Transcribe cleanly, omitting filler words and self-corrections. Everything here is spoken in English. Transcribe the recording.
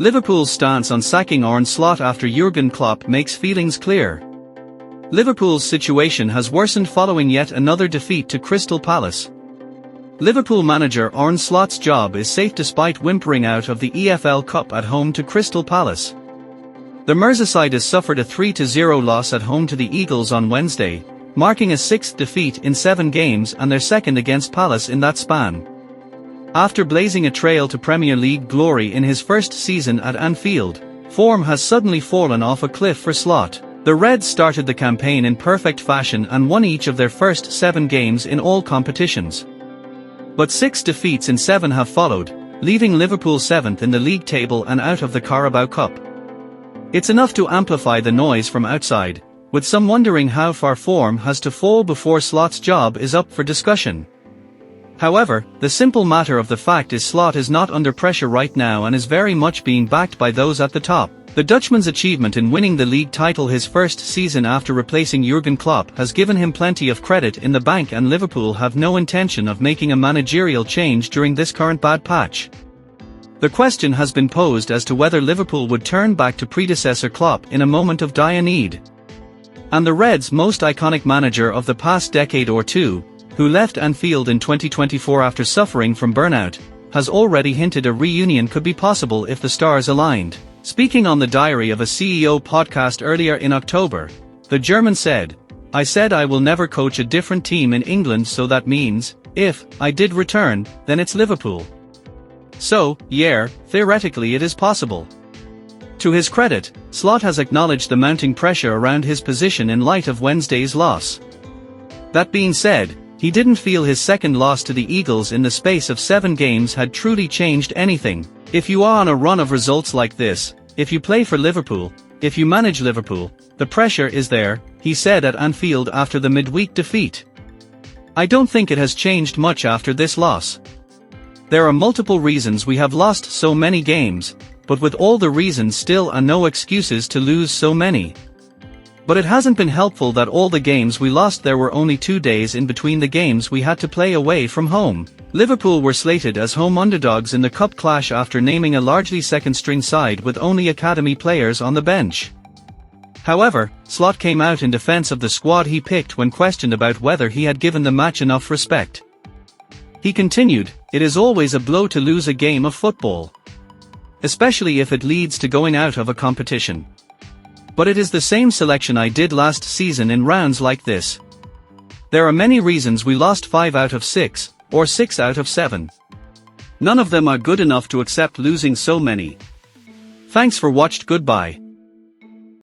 Liverpool's stance on sacking Arne Slot after Jurgen Klopp makes feelings clear. Liverpool's situation has worsened following yet another defeat to Crystal Palace. Liverpool manager Arne Slot's job is safe despite whimpering out of the EFL Cup at home to Crystal Palace. The Merseysiders suffered a 3-0 loss at home to the Eagles on Wednesday, marking a sixth defeat in 7 games and their second against Palace in that span. After blazing a trail to Premier League glory in his first season at Anfield, form has suddenly fallen off a cliff for Slot. The Reds started the campaign in perfect fashion and won each of their first 7 games in all competitions. But 6 defeats in 7 have followed, leaving Liverpool 7th in the league table and out of the Carabao Cup. It's enough to amplify the noise from outside, with some wondering how far form has to fall before Slot's job is up for discussion. However, the simple matter of the fact is Slot is not under pressure right now and is very much being backed by those at the top. The Dutchman's achievement in winning the league title his first season after replacing Jurgen Klopp has given him plenty of credit in the bank, and Liverpool have no intention of making a managerial change during this current bad patch. The question has been posed as to whether Liverpool would turn back to predecessor Klopp in a moment of dire need. And the Reds' most iconic manager of the past decade or two, who left Anfield in 2024 after suffering from burnout, has already hinted a reunion could be possible if the stars aligned. Speaking on the Diary of a CEO podcast earlier in October, the German said, "I said I will never coach a different team in England, so that means, if I did return, then it's Liverpool. So, yeah, theoretically it is possible." To his credit, Slot has acknowledged the mounting pressure around his position in light of Wednesday's loss. That being said, he didn't feel his second loss to the Eagles in the space of 7 games had truly changed anything. "If you are on a run of results like this, if you play for Liverpool, if you manage Liverpool, the pressure is there," he said at Anfield after the midweek defeat. "I don't think it has changed much after this loss. There are multiple reasons we have lost so many games, but with all the reasons still are no excuses to lose so many. But it hasn't been helpful that all the games we lost there were only 2 days in between the games we had to play away from home." Liverpool were slated as home underdogs in the cup clash after naming a largely second-string side with only academy players on the bench. However, Slot came out in defense of the squad he picked when questioned about whether he had given the match enough respect. He continued, "It is always a blow to lose a game of football, especially if it leads to going out of a competition. But it is the same selection I did last season in rounds like this. There are many reasons we lost 5 out of 6, or 6 out of 7. None of them are good enough to accept losing so many. Thanks for watched. Goodbye."